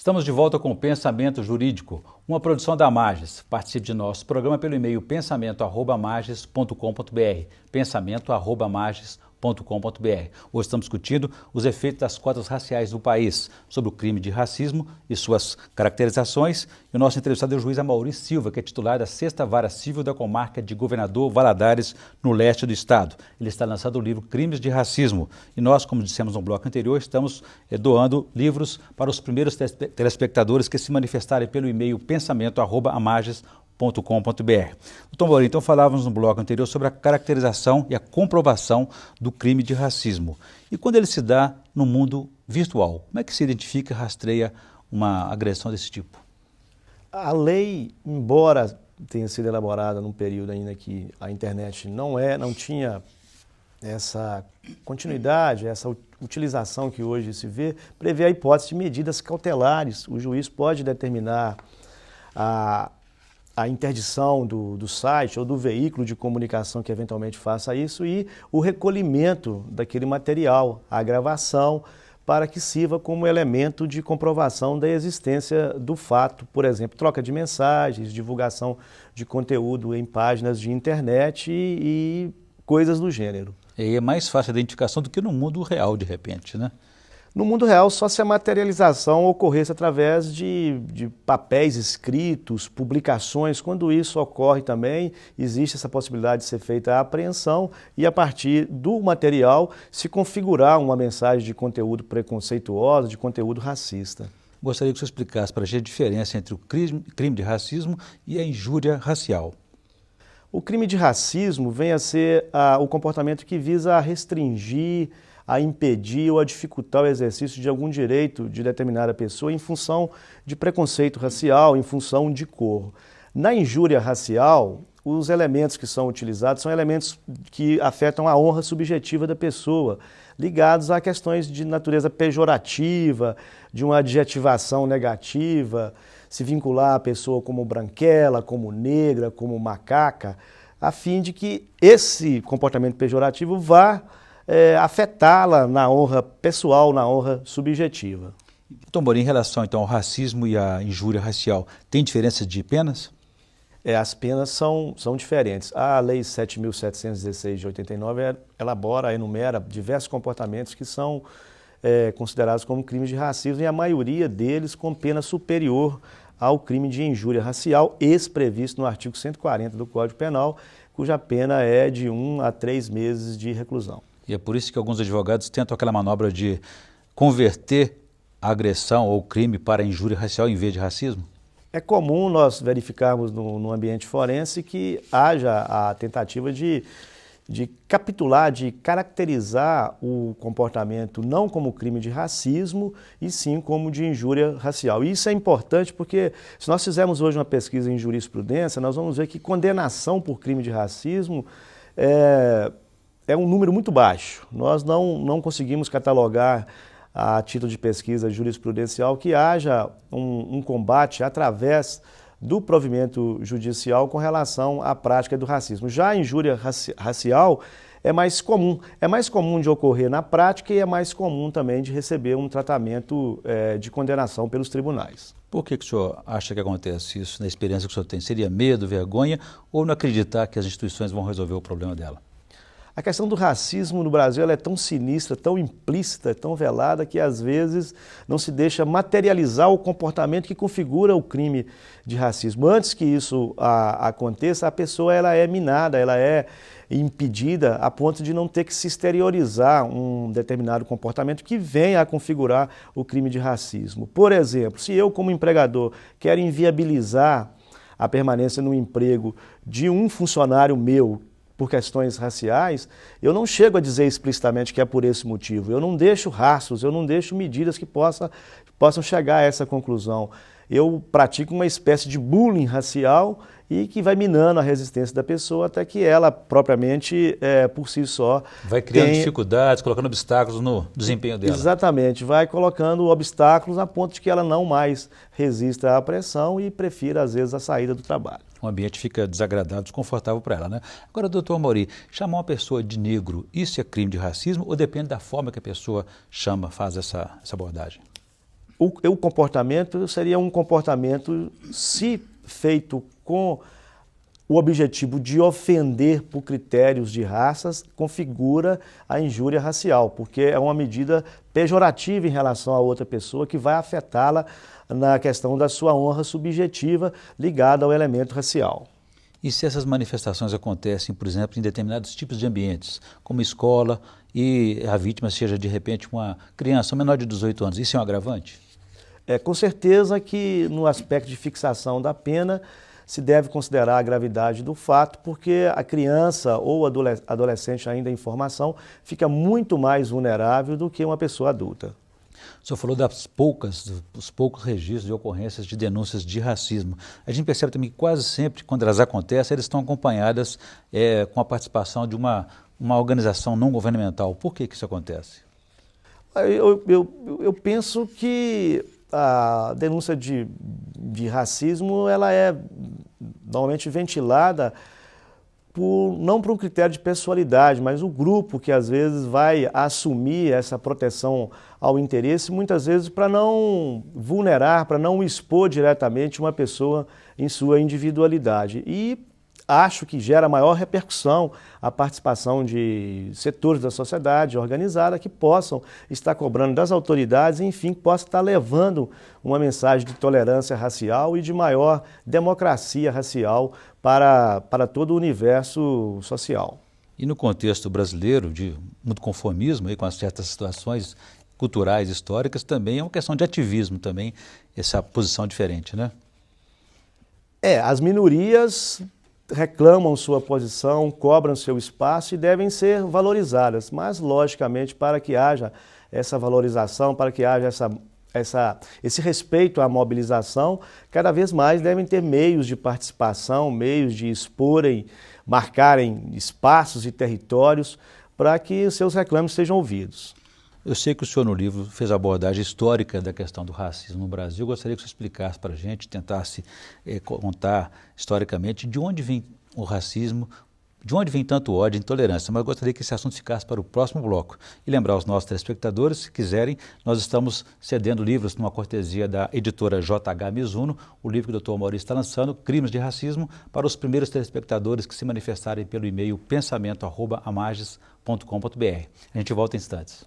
Estamos de volta com o Pensamento Jurídico, uma produção da Magis. Participe de nosso programa pelo e-mail pensamento@magis.com.br, pensamento@magis.com.br. Hoje estamos discutindo os efeitos das cotas raciais no país, sobre o crime de racismo e suas caracterizações. E o nosso entrevistado é o juiz Amaury Silva, que é titular da 6ª Vara Civil da Comarca de Governador Valadares, no leste do estado. Ele está lançando o livro Crimes de Racismo. E nós, como dissemos no bloco anterior, estamos doando livros para os primeiros telespectadores que se manifestarem pelo e-mail pensamento@magis.com.br. Doutor Amaury, então falávamos no bloco anterior sobre a caracterização e a comprovação do crime de racismo. E quando ele se dá no mundo virtual, como é que se identifica e rastreia uma agressão desse tipo? A lei, embora tenha sido elaborada num período ainda que a internet não tinha essa continuidade, essa utilização que hoje se vê, prevê a hipótese de medidas cautelares. O juiz pode determinar a interdição do site ou do veículo de comunicação que eventualmente faça isso e o recolhimento daquele material, a gravação, para que sirva como elemento de comprovação da existência do fato. Por exemplo, troca de mensagens, divulgação de conteúdo em páginas de internet e coisas do gênero. E é mais fácil a identificação do que no mundo real, de repente, né? No mundo real, só se a materialização ocorresse através de papéis escritos, publicações. Quando isso ocorre também, existe essa possibilidade de ser feita a apreensão e, a partir do material, se configurar uma mensagem de conteúdo preconceituoso, de conteúdo racista. Gostaria que você explicasse para a gente a diferença entre o crime de racismo e a injúria racial. O crime de racismo vem a ser o comportamento que visa restringir, a impedir ou a dificultar o exercício de algum direito de determinada pessoa em função de preconceito racial, em função de cor. Na injúria racial, os elementos que são utilizados são elementos que afetam a honra subjetiva da pessoa, ligados a questões de natureza pejorativa, de uma adjetivação negativa, se vincular a pessoa como branquela, como negra, como macaca, a fim de que esse comportamento pejorativo vá afetá-la na honra pessoal, na honra subjetiva. Doutor Amaury, em relação então ao racismo e à injúria racial, tem diferença de penas? As penas são diferentes. A Lei 7.716 de 89 elabora, enumera diversos comportamentos que são considerados como crimes de racismo e a maioria deles com pena superior ao crime de injúria racial, previsto no artigo 140 do Código Penal, cuja pena é de 1 a 3 meses de reclusão. E é por isso que alguns advogados tentam aquela manobra de converter a agressão ou crime para a injúria racial em vez de racismo? É comum nós verificarmos no ambiente forense que haja a tentativa de capitular, de caracterizar o comportamento não como crime de racismo, e sim como de injúria racial. E isso é importante porque, se nós fizermos hoje uma pesquisa em jurisprudência, nós vamos ver que condenação por crime de racismo é um número muito baixo. Nós não conseguimos catalogar, a título de pesquisa jurisprudencial, que haja um combate através do provimento judicial com relação à prática do racismo. Já a injúria racial é mais comum de ocorrer na prática e é mais comum também de receber um tratamento de condenação pelos tribunais. Por que o senhor acha que acontece isso, na experiência que o senhor tem? Seria medo, vergonha ou não acreditar que as instituições vão resolver o problema dela? A questão do racismo no Brasil ela é tão sinistra, tão implícita, tão velada, que às vezes não se deixa materializar o comportamento que configura o crime de racismo. Antes que isso aconteça, a pessoa ela é minada, ela é impedida a ponto de não ter que se exteriorizar um determinado comportamento que venha a configurar o crime de racismo. Por exemplo, se eu como empregador quero inviabilizar a permanência no emprego de um funcionário meu por questões raciais, eu não chego a dizer explicitamente que é por esse motivo. Eu não deixo rastros, eu não deixo medidas que possam chegar a essa conclusão. Eu pratico uma espécie de bullying racial e que vai minando a resistência da pessoa até que ela propriamente, por si só... Vai criando dificuldades, colocando obstáculos no desempenho dela. Exatamente, vai colocando obstáculos a ponto de que ela não mais resista à pressão e prefira, às vezes, a saída do trabalho. O ambiente fica desagradável, desconfortável para ela, né? Agora, doutor Amaury, chamar uma pessoa de negro, isso é crime de racismo ou depende da forma que a pessoa faz essa abordagem? o comportamento seria um comportamento, se feito com o objetivo de ofender por critérios de raças, configura a injúria racial, porque é uma medida pejorativa em relação a outra pessoa que vai afetá-la na questão da sua honra subjetiva ligada ao elemento racial. E se essas manifestações acontecem, por exemplo, em determinados tipos de ambientes, como escola, e a vítima seja, de repente, uma criança menor de 18 anos, isso é um agravante? Com certeza que no aspecto de fixação da pena se deve considerar a gravidade do fato, porque a criança ou adolescente ainda em formação fica muito mais vulnerável do que uma pessoa adulta. O senhor falou dos poucos registros de ocorrências de denúncias de racismo. A gente percebe também que quase sempre, quando elas acontecem, elas estão acompanhadas com a participação de uma organização não governamental. Por que isso acontece? Eu penso que a denúncia de racismo ela é normalmente ventilada não por um critério de pessoalidade, mas o grupo que às vezes vai assumir essa proteção ao interesse, muitas vezes para não vulnerar, para não expor diretamente uma pessoa em sua individualidade. E acho que gera maior repercussão a participação de setores da sociedade organizada que possam estar cobrando das autoridades, enfim, que possam estar levando uma mensagem de tolerância racial e de maior democracia racial para todo o universo social. E no contexto brasileiro, de muito conformismo, com certas situações culturais, históricas, também é uma questão de ativismo, também, essa posição diferente, né? As minorias reclamam sua posição, cobram seu espaço e devem ser valorizadas, mas, logicamente, para que haja essa valorização, para que haja esse respeito à mobilização, cada vez mais devem ter meios de participação, meios de exporem, marcarem espaços e territórios para que os seus reclames sejam ouvidos. Eu sei que o senhor no livro fez a abordagem histórica da questão do racismo no Brasil. Eu gostaria que o senhor explicasse para a gente, tentasse contar historicamente de onde vem o racismo, de onde vem tanto ódio e intolerância, mas eu gostaria que esse assunto ficasse para o próximo bloco. E lembrar aos nossos telespectadores, se quiserem, nós estamos cedendo livros numa cortesia da editora JH Mizuno, o livro que o Dr. Maurício está lançando, Crimes de Racismo, para os primeiros telespectadores que se manifestarem pelo e-mail pensamento@amages.com.br. A gente volta em instantes.